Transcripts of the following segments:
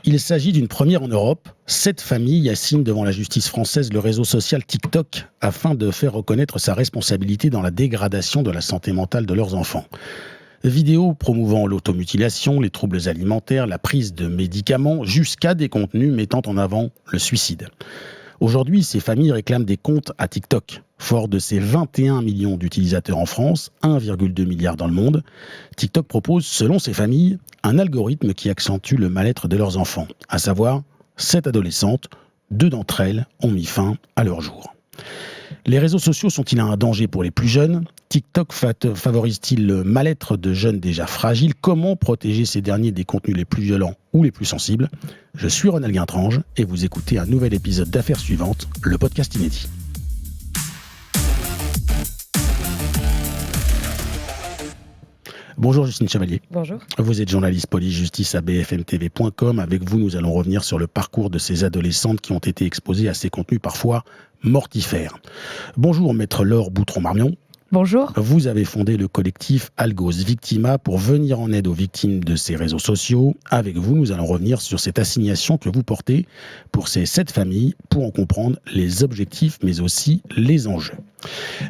Il s'agit d'une première en Europe. 7 familles assignent devant la justice française le réseau social TikTok afin de faire reconnaître sa responsabilité dans la dégradation de la santé mentale de leurs enfants. Vidéos promouvant l'automutilation, les troubles alimentaires, la prise de médicaments, jusqu'à des contenus mettant en avant le suicide. Aujourd'hui, ces familles réclament des comptes à TikTok. Fort de ses 21 millions d'utilisateurs en France, 1,2 milliard dans le monde, TikTok propose, selon ces familles, un algorithme qui accentue le mal-être de leurs enfants, à savoir 7 adolescentes, 2 d'entre elles ont mis fin à leur jour. Les réseaux sociaux sont-ils un danger pour les plus jeunes ? TikTok favorise-t-il le mal-être de jeunes déjà fragiles ? Comment protéger ces derniers des contenus les plus violents ou les plus sensibles ? Je suis Ronald Guintrange et vous écoutez un nouvel épisode d'Affaires suivantes, le podcast inédit. Bonjour Justine Chevalier. Bonjour. Vous êtes journaliste police-justice à bfmtv.com. Avec vous, nous allons revenir sur le parcours de ces adolescentes qui ont été exposées à ces contenus parfois mortifères. Bonjour maître Laure Boutron-Marmion. Bonjour. Vous avez fondé le collectif Algos Victima pour venir en aide aux victimes de ces réseaux sociaux. Avec vous, nous allons revenir sur cette assignation que vous portez pour ces 7 familles pour en comprendre les objectifs mais aussi les enjeux.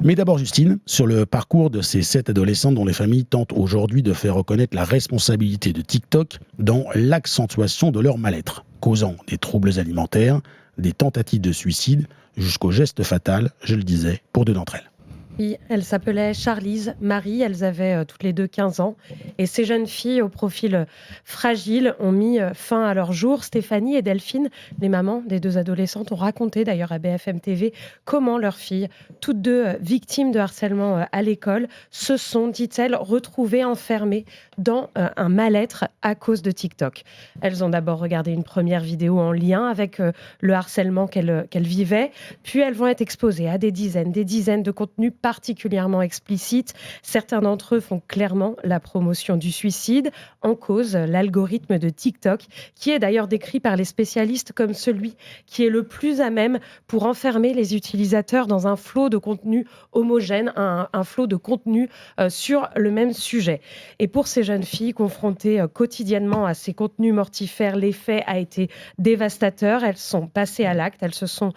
Mais d'abord Justine, sur le parcours de ces 7 adolescentes dont les familles tentent aujourd'hui de faire reconnaître la responsabilité de TikTok dans l'accentuation de leur mal-être, causant des troubles alimentaires, des tentatives de suicide, jusqu'au geste fatal, je le disais, pour 2 d'entre elles. Oui, elles s'appelaient Charlize, Marie, elles avaient toutes les deux 15 ans. Et ces jeunes filles au profil fragile ont mis fin à leur jour. Stéphanie et Delphine, les mamans des 2 adolescentes, ont raconté d'ailleurs à BFM TV comment leurs filles, toutes 2 victimes de harcèlement à l'école, se sont, dit-elle, retrouvées enfermées dans un mal-être à cause de TikTok. Elles ont d'abord regardé une première vidéo en lien avec le harcèlement qu'elles vivaient, puis elles vont être exposées à des dizaines de contenus particulièrement explicites. Certains d'entre eux font clairement la promotion du suicide. En cause, l'algorithme de TikTok, qui est d'ailleurs décrit par les spécialistes comme celui qui est le plus à même pour enfermer les utilisateurs dans un flot de contenu homogène, un flot de contenu sur le même sujet. Et pour ces jeunes filles confrontées quotidiennement à ces contenus mortifères, l'effet a été dévastateur. Elles sont passées à l'acte, elles se sont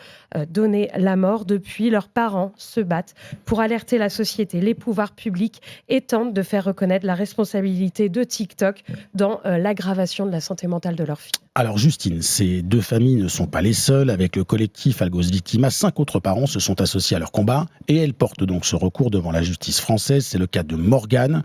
donné la mort. Depuis, leurs parents se battent pour alerter la société, les pouvoirs publics et tentent de faire reconnaître la responsabilité de TikTok dans l'aggravation de la santé mentale de leurs filles. Alors Justine, ces 2 familles ne sont pas les seules. Avec le collectif Algos Victima, 5 autres parents se sont associés à leur combat et elles portent donc ce recours devant la justice française. C'est le cas de Morgane.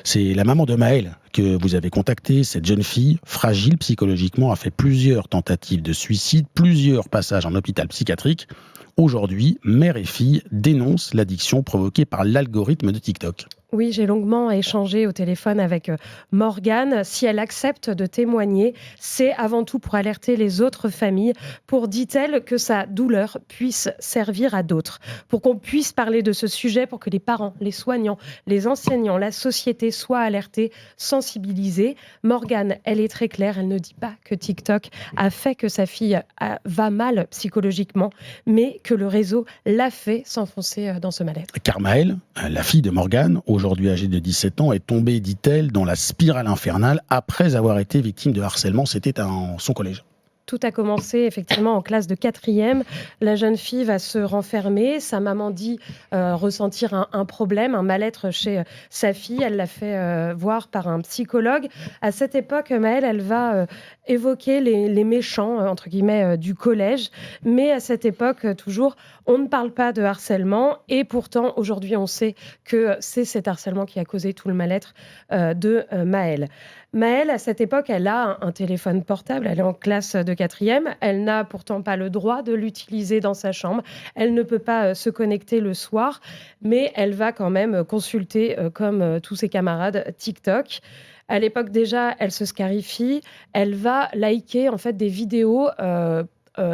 C'est la maman de Maëlle que vous avez contactée. Cette jeune fille, fragile psychologiquement, a fait plusieurs tentatives de suicide, plusieurs passages en hôpital psychiatrique. Aujourd'hui, mère et fille dénoncent l'addiction provoquée par l'algorithme de TikTok. Oui, j'ai longuement échangé au téléphone avec Morgane. Si elle accepte de témoigner, c'est avant tout pour alerter les autres familles, pour, dit-elle, que sa douleur puisse servir à d'autres, pour qu'on puisse parler de ce sujet, pour que les parents, les soignants, les enseignants, la société soient alertés, sensibilisés. Morgane, elle est très claire, elle ne dit pas que TikTok a fait que sa fille va mal psychologiquement, mais que le réseau l'a fait s'enfoncer dans ce mal-être. Car Maëlle, la fille de Morgane, aujourd'hui âgée de 17 ans, est tombée, dit-elle, dans la spirale infernale après avoir été victime de harcèlement. C'était dans son collège. Tout a commencé effectivement en classe de 4e. La jeune fille va se renfermer. Sa maman dit ressentir un problème, un mal-être chez sa fille. Elle l'a fait voir par un psychologue. À cette époque, Maëlle, elle va évoquer les méchants, entre guillemets, du collège. Mais à cette époque, toujours, on ne parle pas de harcèlement. Et pourtant, aujourd'hui, on sait que c'est cet harcèlement qui a causé tout le mal-être de Maëlle. Maëlle, à cette époque, elle a un téléphone portable, elle est en classe de 4e, elle n'a pourtant pas le droit de l'utiliser dans sa chambre, elle ne peut pas se connecter le soir, mais elle va quand même consulter, comme tous ses camarades, TikTok. À l'époque déjà, elle se scarifie, elle va liker en fait des vidéos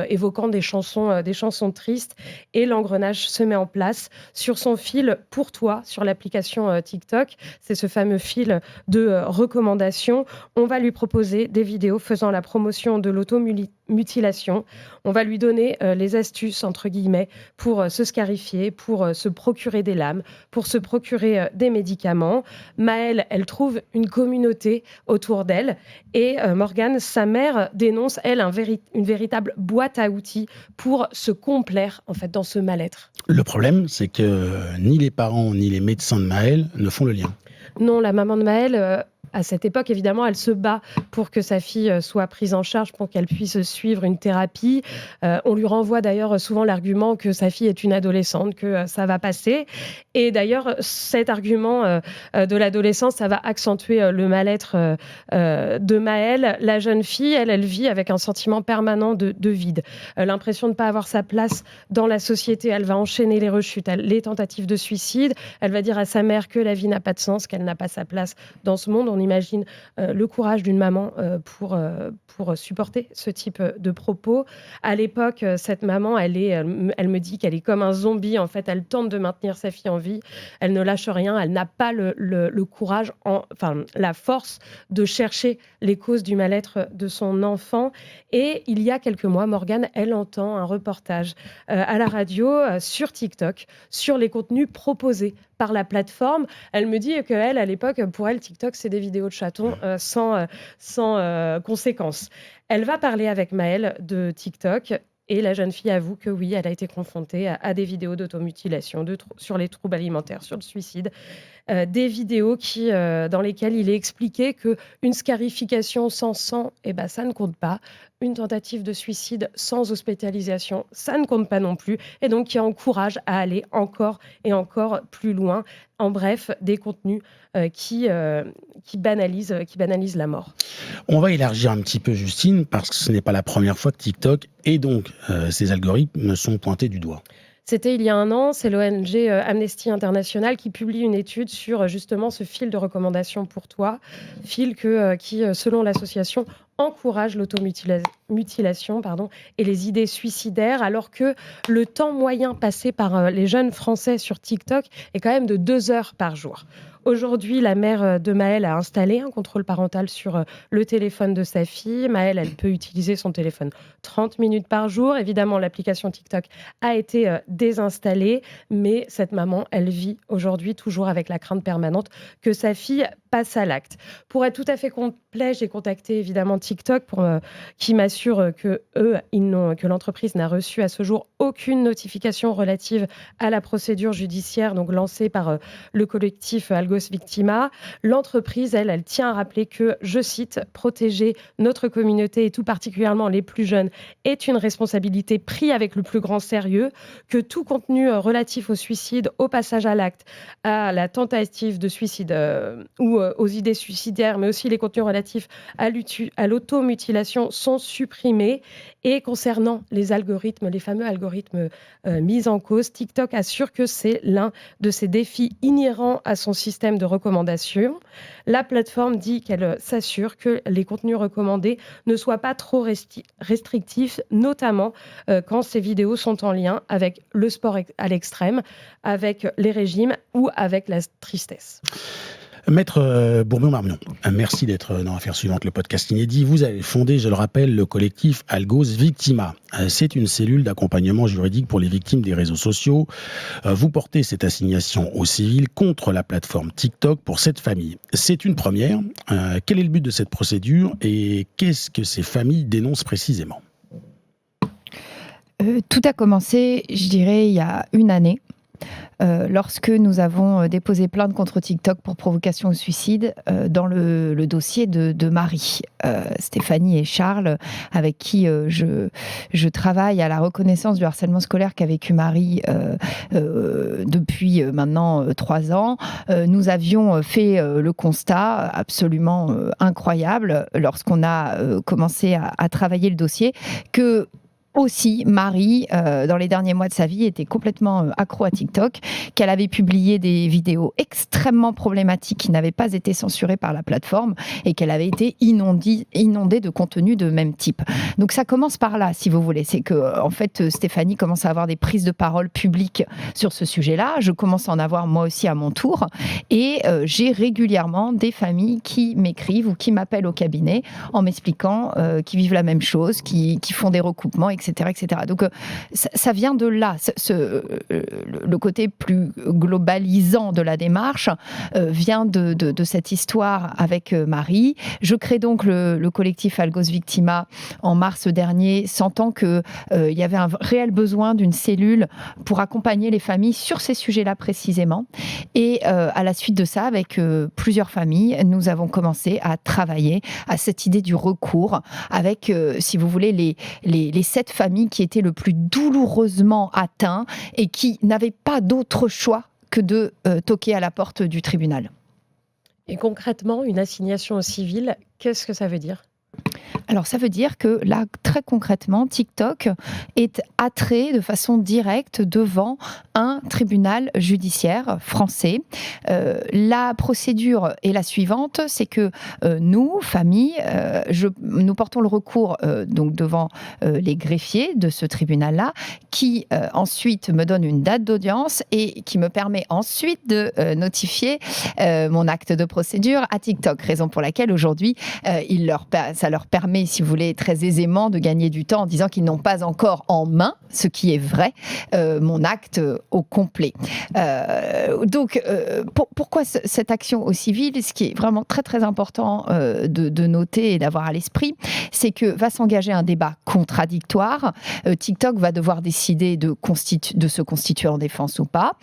évoquant des chansons tristes, et l'engrenage se met en place sur son fil Pour toi, sur l'application TikTok. C'est ce fameux fil de recommandations. On va lui proposer des vidéos faisant la promotion de l'automutilation. On va lui donner les astuces, entre guillemets, pour se scarifier, pour se procurer des lames, pour se procurer des médicaments. Maëlle, elle trouve une communauté autour d'elle. Et Morgane, sa mère, dénonce, elle, une véritable boîte à outils pour se complaire, en fait, dans ce mal-être. Le problème, c'est que ni les parents ni les médecins de Maëlle ne font le lien. Non, la maman de Maëlle, à cette époque, évidemment, elle se bat pour que sa fille soit prise en charge, pour qu'elle puisse suivre une thérapie. On lui renvoie d'ailleurs souvent l'argument que sa fille est une adolescente, que ça va passer. Et d'ailleurs, cet argument de l'adolescence, ça va accentuer le mal-être de Maëlle. La jeune fille, elle vit avec un sentiment permanent de vide. L'impression de ne pas avoir sa place dans la société. Elle va enchaîner les rechutes, les tentatives de suicide. Elle va dire à sa mère que la vie n'a pas de sens, qu'elle n'a pas sa place dans ce monde. On imagine le courage d'une maman pour supporter ce type de propos. À l'époque, cette maman, elle me dit qu'elle est comme un zombie. En fait, elle tente de maintenir sa fille en vie. Elle ne lâche rien. Elle n'a pas le courage, la force de chercher les causes du mal-être de son enfant. Et il y a quelques mois, Morgane, elle entend un reportage à la radio sur TikTok sur les contenus proposés par la plateforme. Elle me dit qu'elle, à l'époque, pour elle, TikTok, c'est des vidéos de chatons sans conséquences. Elle va parler avec Maëlle de TikTok. Et la jeune fille avoue que oui, elle a été confrontée à des vidéos d'automutilation, sur les troubles alimentaires, sur le suicide. Des vidéos dans lesquelles il est expliqué qu'une scarification sans sang, ça ne compte pas. Une tentative de suicide sans hospitalisation, ça ne compte pas non plus. Et donc, qui encourage à aller encore et encore plus loin. En bref, des contenus qui banalisent la mort. On va élargir un petit peu, Justine, parce que ce n'est pas la première fois que TikTok et donc ses algorithmes sont pointés du doigt. C'était il y a un an, c'est l'ONG Amnesty International qui publie une étude sur justement ce fil de recommandation pour toi, fil qui, selon l'association, encourage l'automutilation et les idées suicidaires, alors que le temps moyen passé par les jeunes Français sur TikTok est quand même de 2 heures par jour. Aujourd'hui, la mère de Maëlle a installé un contrôle parental sur le téléphone de sa fille. Maëlle, elle peut utiliser son téléphone 30 minutes par jour. Évidemment, l'application TikTok a été désinstallée, mais cette maman, elle vit aujourd'hui toujours avec la crainte permanente que sa fille passe à l'acte. Pour être tout à fait complet, j'ai contacté évidemment TikTok qui m'assure que l'entreprise n'a reçu à ce jour aucune notification relative à la procédure judiciaire donc lancée par le collectif Algos Victima. L'entreprise, elle tient à rappeler que, je cite, « protéger notre communauté et tout particulièrement les plus jeunes est une responsabilité prise avec le plus grand sérieux, que tout contenu relatif au suicide, au passage à l'acte, à la tentative de suicide ou aux idées suicidaires, mais aussi les contenus relatifs à l'automutilation sont supprimés. Et concernant les algorithmes, les fameux algorithmes mis en cause, TikTok assure que c'est l'un de ses défis inhérents à son système de recommandation. La plateforme dit qu'elle s'assure que les contenus recommandés ne soient pas trop restrictifs, notamment quand ces vidéos sont en lien avec le sport à l'extrême, avec les régimes ou avec la tristesse. Maître Bourbion-Marmion, merci d'être dans Affaires suivantes, le podcast inédit. Vous avez fondé, je le rappelle, le collectif Algos Victima. C'est une cellule d'accompagnement juridique pour les victimes des réseaux sociaux. Vous portez cette assignation au civil contre la plateforme TikTok pour cette famille. C'est une première. Quel est le but de cette procédure et qu'est-ce que ces familles dénoncent précisément ? Tout a commencé, je dirais, il y a une année. Lorsque nous avons déposé plainte contre TikTok pour provocation au suicide dans le dossier de Marie, Stéphanie et Charles, avec qui je travaille à la reconnaissance du harcèlement scolaire qu'a vécu Marie depuis maintenant 3 ans. Nous avions fait le constat absolument incroyable lorsqu'on a commencé à travailler le dossier que aussi, Marie, dans les derniers mois de sa vie, était complètement accro à TikTok, qu'elle avait publié des vidéos extrêmement problématiques qui n'avaient pas été censurées par la plateforme et qu'elle avait été inondée de contenu de même type. Donc ça commence par là, si vous voulez. C'est que, en fait, Stéphanie commence à avoir des prises de parole publiques sur ce sujet-là. Je commence à en avoir moi aussi à mon tour. Et j'ai régulièrement des familles qui m'écrivent ou qui m'appellent au cabinet en m'expliquant qu'ils vivent la même chose, qui font des recoupements, etc. etc. Donc ça vient de là. Le côté plus globalisant de la démarche vient de cette histoire avec Marie. Je crée donc le collectif Algos Victima en mars dernier, sentant qu'il y avait un réel besoin d'une cellule pour accompagner les familles sur ces sujets-là précisément. Et à la suite de ça, avec plusieurs familles, nous avons commencé à travailler à cette idée du recours avec, si vous voulez, les 7 familles qui étaient le plus douloureusement atteintes et qui n'avaient pas d'autre choix que de toquer à la porte du tribunal. Et concrètement, une assignation au civil, qu'est-ce que ça veut dire ? Alors ça veut dire que là, très concrètement, TikTok est attrait de façon directe devant un tribunal judiciaire français. La procédure est la suivante, c'est que nous, famille, nous portons le recours donc devant les greffiers de ce tribunal-là, qui ensuite me donne une date d'audience et qui me permet ensuite de notifier mon acte de procédure à TikTok, raison pour laquelle aujourd'hui, ça leur permet, si vous voulez, très aisément de gagner du temps en disant qu'ils n'ont pas encore en main, ce qui est vrai, mon acte au complet. Donc, pourquoi cette action au civil ? Ce qui est vraiment très très important de noter et d'avoir à l'esprit, c'est que va s'engager un débat contradictoire. TikTok va devoir décider de se constituer en défense ou pas,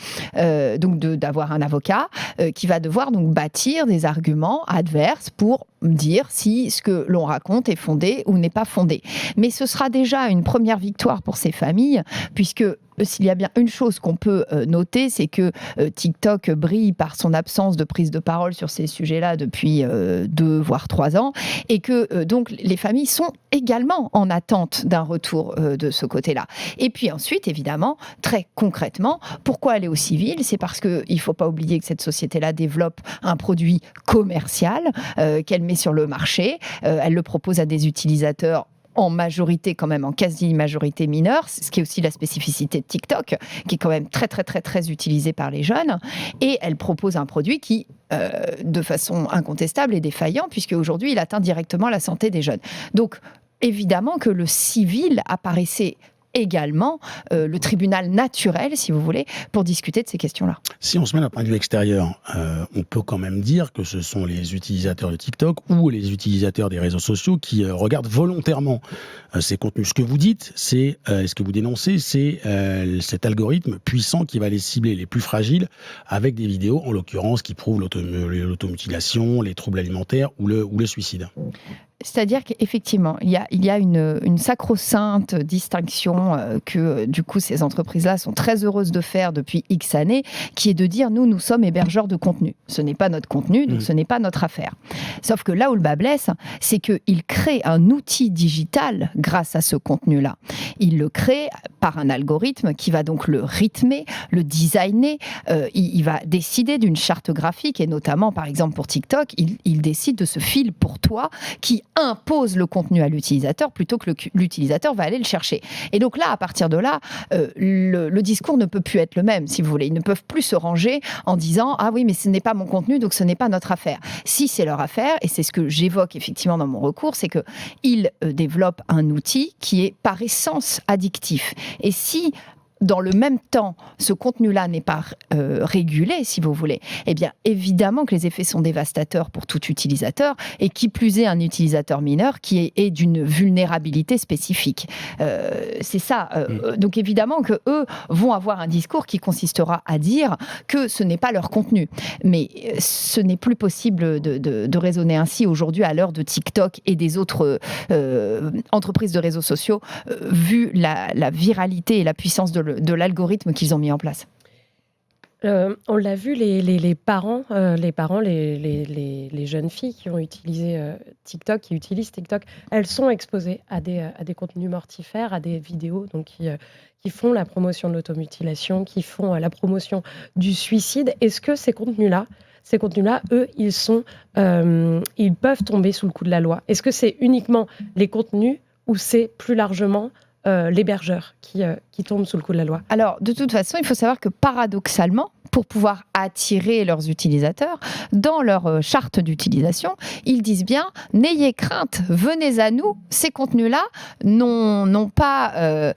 donc d'avoir un avocat qui va devoir donc bâtir des arguments adverses pour dire si ce que l'on raconte est fondé ou n'est pas fondé. Mais ce sera déjà une première victoire pour ces familles, puisque s'il y a bien une chose qu'on peut noter, c'est que TikTok brille par son absence de prise de parole sur ces sujets-là depuis 2 voire 3 ans, et que donc les familles sont également en attente d'un retour de ce côté-là. Et puis ensuite, évidemment, très concrètement, pourquoi aller au civil ? C'est parce qu'il ne faut pas oublier que cette société-là développe un produit commercial qu'elle met sur le marché. Elle le propose à des utilisateurs en majorité, quand même, en quasi-majorité mineure, ce qui est aussi la spécificité de TikTok, qui est quand même très, très, très, très utilisé par les jeunes. Et elle propose un produit qui, de façon incontestable, est défaillant, puisque aujourd'hui, il atteint directement la santé des jeunes. Donc, évidemment que le civil apparaissait également le tribunal naturel, si vous voulez, pour discuter de ces questions-là. Si on se met d'un point de vue extérieur, on peut quand même dire que ce sont les utilisateurs de TikTok ou les utilisateurs des réseaux sociaux qui regardent volontairement ces contenus. Ce que vous dites, ce que vous dénoncez, c'est cet algorithme puissant qui va les cibler les plus fragiles avec des vidéos, en l'occurrence, qui prouvent l'automutilation, les troubles alimentaires ou le suicide. C'est-à-dire qu'effectivement, il y a une sacro-sainte distinction que du coup ces entreprises-là sont très heureuses de faire depuis X années, qui est de dire nous sommes hébergeurs de contenu. Ce n'est pas notre contenu, donc ce n'est pas notre affaire. Sauf que là où le bas blesse, c'est qu'ils créent un outil digital grâce à ce contenu-là. Ils le créent par un algorithme qui va donc le rythmer, le designer. Il va décider d'une charte graphique et notamment, par exemple pour TikTok, il décide de ce fil pour toi qui impose le contenu à l'utilisateur plutôt que l'utilisateur va aller le chercher. Et donc là, à partir de là, le discours ne peut plus être le même, si vous voulez. Ils ne peuvent plus se ranger en disant « Ah oui, mais ce n'est pas mon contenu, donc ce n'est pas notre affaire ». Si c'est leur affaire, et c'est ce que j'évoque effectivement dans mon recours, c'est qu'ils développent un outil qui est par essence addictif. Et si dans le même temps, ce contenu-là n'est pas régulé, si vous voulez, eh bien, évidemment que les effets sont dévastateurs pour tout utilisateur, et qui plus est un utilisateur mineur qui est d'une vulnérabilité spécifique. C'est ça. Donc, évidemment que eux vont avoir un discours qui consistera à dire que ce n'est pas leur contenu. Mais ce n'est plus possible de raisonner ainsi aujourd'hui à l'heure de TikTok et des autres entreprises de réseaux sociaux, vu la viralité et la puissance de l'algorithme qu'ils ont mis en place. On l'a vu, les parents, les jeunes filles qui ont utilisé TikTok, qui utilisent TikTok, elles sont exposées à des contenus mortifères, à des vidéos donc qui font la promotion de l'automutilation, qui font la promotion du suicide. Est-ce que ces contenus-là, eux, ils peuvent tomber sous le coup de la loi? Est-ce que c'est uniquement les contenus ou c'est plus largement l'hébergeur qui tombe sous le coup de la loi? Alors, de toute façon, il faut savoir que paradoxalement, pour pouvoir attirer leurs utilisateurs, dans leur charte d'utilisation, ils disent bien « N'ayez crainte, venez à nous, ces contenus-là n'ont pas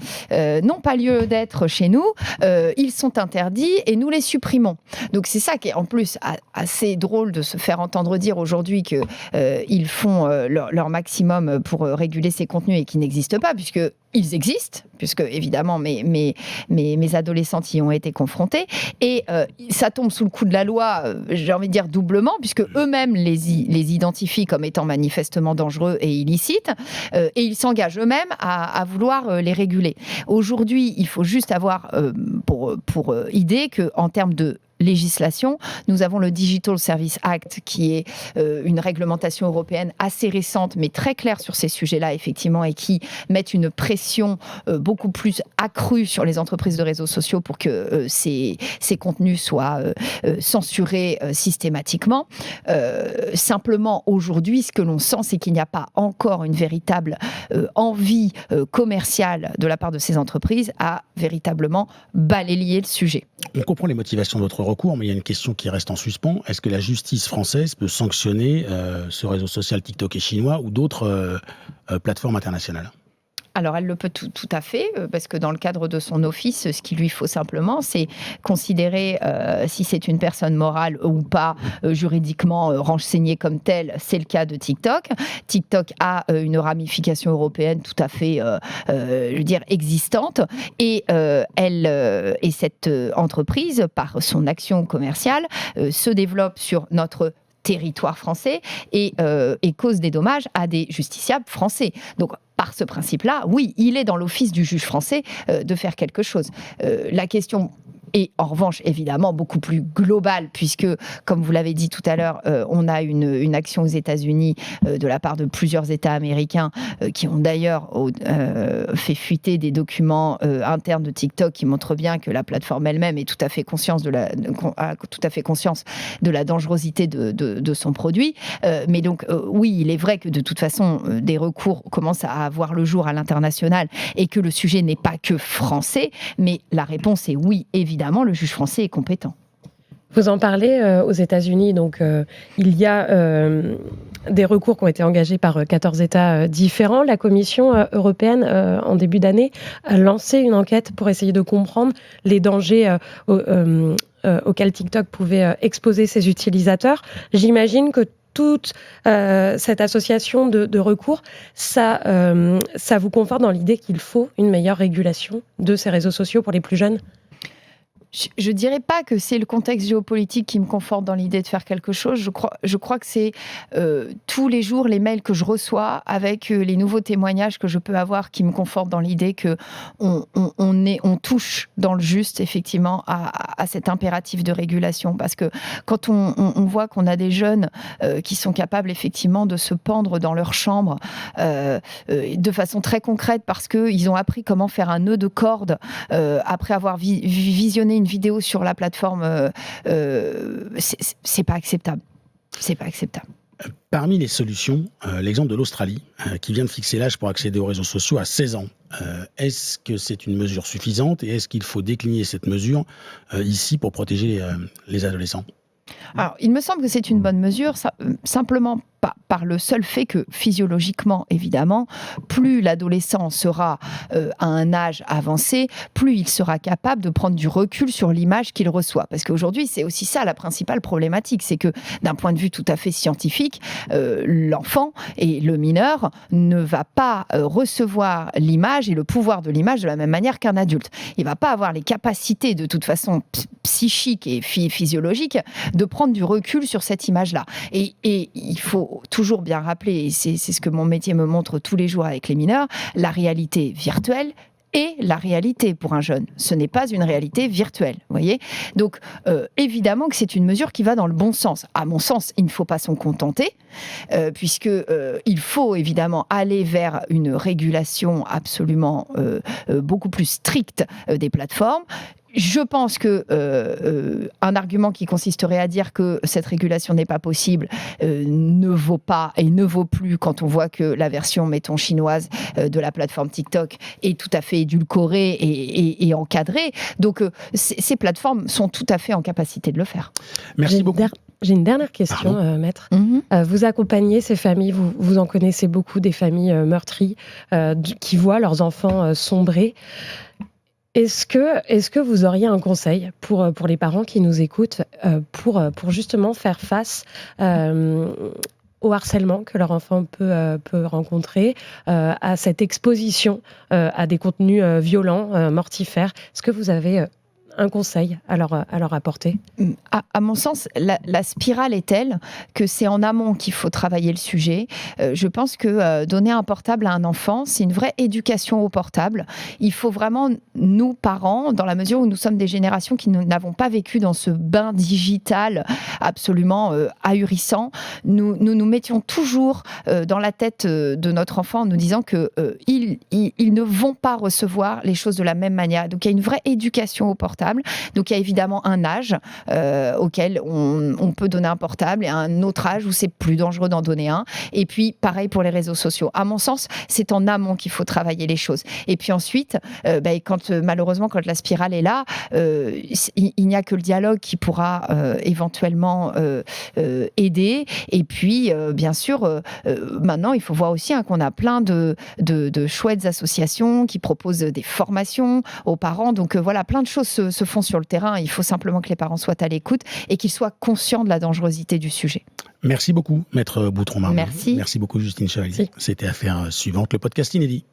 lieu d'être chez nous, ils sont interdits et nous les supprimons. » Donc c'est ça qui est en plus assez drôle de se faire entendre dire aujourd'hui qu'ils font leur maximum pour réguler ces contenus et qui n'existent pas, puisqu'ils existent, puisque évidemment mes adolescentes y ont été confrontées, et ça tombe sous le coup de la loi, j'ai envie de dire doublement, puisque eux-mêmes les identifient comme étant manifestement dangereux et illicites, et ils s'engagent eux-mêmes à vouloir les réguler. Aujourd'hui, il faut juste avoir pour idée qu'en termes de législation, nous avons le Digital Service Act, qui est une réglementation européenne assez récente, mais très claire sur ces sujets-là, effectivement, et qui met une pression beaucoup plus accrue sur les entreprises de réseaux sociaux pour que ces contenus soient censurés systématiquement. Simplement, aujourd'hui, ce que l'on sent, c'est qu'il n'y a pas encore une véritable envie commerciale de la part de ces entreprises à véritablement balayer le sujet. On comprend les motivations de votre recours, mais il y a une question qui reste en suspens. Est-ce que la justice française peut sanctionner ce réseau social TikTok et chinois ou d'autres plateformes internationales ? Alors, elle le peut tout à fait, parce que dans le cadre de son office, ce qu'il lui faut simplement, c'est considérer si c'est une personne morale ou pas juridiquement renseignée comme telle. C'est le cas de TikTok. TikTok a une ramification européenne tout à fait, je veux dire, existante. Et cette entreprise, par son action commerciale, se développe sur notre territoire français et cause des dommages à des justiciables français. Donc, par ce principe-là, oui, il est dans l'office du juge français de faire quelque chose. La question est en revanche évidemment beaucoup plus globale, puisque, comme vous l'avez dit tout à l'heure, on a une action aux États-Unis de la part de plusieurs États américains qui ont d'ailleurs fait fuiter des documents internes de TikTok qui montrent bien que la plateforme elle-même est tout à fait conscience de la dangerosité de son produit. Mais donc, oui, il est vrai que de toute façon, des recours commencent à voir le jour à l'international et que le sujet n'est pas que français, mais la réponse est oui, évidemment, le juge français est compétent. Vous en parlez aux États-Unis, donc il y a des recours qui ont été engagés par 14 États différents. La Commission européenne, en début d'année, a lancé une enquête pour essayer de comprendre les dangers auxquels TikTok pouvait exposer ses utilisateurs. J'imagine que toute cette association de recours, ça vous conforte dans l'idée qu'il faut une meilleure régulation de ces réseaux sociaux pour les plus jeunes ? Je ne dirais pas que c'est le contexte géopolitique qui me conforte dans l'idée de faire quelque chose. Je crois que c'est tous les jours les mails que je reçois avec les nouveaux témoignages que je peux avoir qui me confortent dans l'idée qu'on touche dans le juste, effectivement, à cet impératif de régulation. Parce que quand on voit qu'on a des jeunes qui sont capables, effectivement, de se pendre dans leur chambre de façon très concrète parce qu'ils ont appris comment faire un nœud de corde après avoir visionné une vidéo sur la plateforme, c'est pas acceptable. C'est pas acceptable. Parmi les solutions, l'exemple de l'Australie, qui vient de fixer l'âge pour accéder aux réseaux sociaux à 16 ans. Est-ce que c'est une mesure suffisante et est-ce qu'il faut décliner cette mesure ici pour protéger les adolescents ? Alors, il me semble que c'est une bonne mesure, simplement par le seul fait que, physiologiquement, évidemment, plus l'adolescent sera à un âge avancé, plus il sera capable de prendre du recul sur l'image qu'il reçoit. Parce qu'aujourd'hui, c'est aussi ça la principale problématique, c'est que, d'un point de vue tout à fait scientifique, l'enfant et le mineur ne va pas recevoir l'image et le pouvoir de l'image de la même manière qu'un adulte. Il ne va pas avoir les capacités, de toute façon, psychiques et physiologiques, de prendre du recul sur cette image-là. Et il faut toujours bien rappeler, et c'est ce que mon métier me montre tous les jours avec les mineurs, la réalité virtuelle est la réalité pour un jeune. Ce n'est pas une réalité virtuelle, vous voyez. Donc, évidemment que c'est une mesure qui va dans le bon sens. À mon sens, il ne faut pas s'en contenter, puisque il faut évidemment aller vers une régulation absolument beaucoup plus stricte des plateformes. Je pense que un argument qui consisterait à dire que cette régulation n'est pas possible ne vaut pas et ne vaut plus quand on voit que la version, mettons, chinoise de la plateforme TikTok est tout à fait édulcorée et encadrée. Donc, ces plateformes sont tout à fait en capacité de le faire. Merci beaucoup. J'ai une dernière question, maître. Vous accompagnez ces familles, vous en connaissez beaucoup, des familles meurtries qui voient leurs enfants sombrer. Est-ce que vous auriez un conseil pour les parents qui nous écoutent pour justement faire face au harcèlement que leur enfant peut rencontrer, à cette exposition à des contenus violents, mortifères? Est-ce que vous avez un conseil à leur apporter? À mon sens, la spirale est telle que c'est en amont qu'il faut travailler le sujet. Je pense que donner un portable à un enfant, c'est une vraie éducation au portable. Il faut vraiment, nous, parents, dans la mesure où nous sommes des générations qui n'avons pas vécu dans ce bain digital absolument ahurissant, nous mettions toujours dans la tête de notre enfant en nous disant qu'ils ne vont pas recevoir les choses de la même manière. Donc il y a une vraie éducation au portable. Donc il y a évidemment un âge auquel on peut donner un portable et un autre âge où c'est plus dangereux d'en donner un. Et puis pareil pour les réseaux sociaux. À mon sens, c'est en amont qu'il faut travailler les choses. Et puis ensuite, malheureusement, quand la spirale est là, il n'y a que le dialogue qui pourra éventuellement aider. Et puis, bien sûr, maintenant, il faut voir aussi qu'on a plein de chouettes associations qui proposent des formations aux parents. Donc voilà, plein de choses se font sur le terrain. Il faut simplement que les parents soient à l'écoute et qu'ils soient conscients de la dangerosité du sujet. Merci beaucoup, Maître Boutron-Marly. Merci. Merci beaucoup, Justine Chevalier. C'était Affaire suivante, le podcast inédit.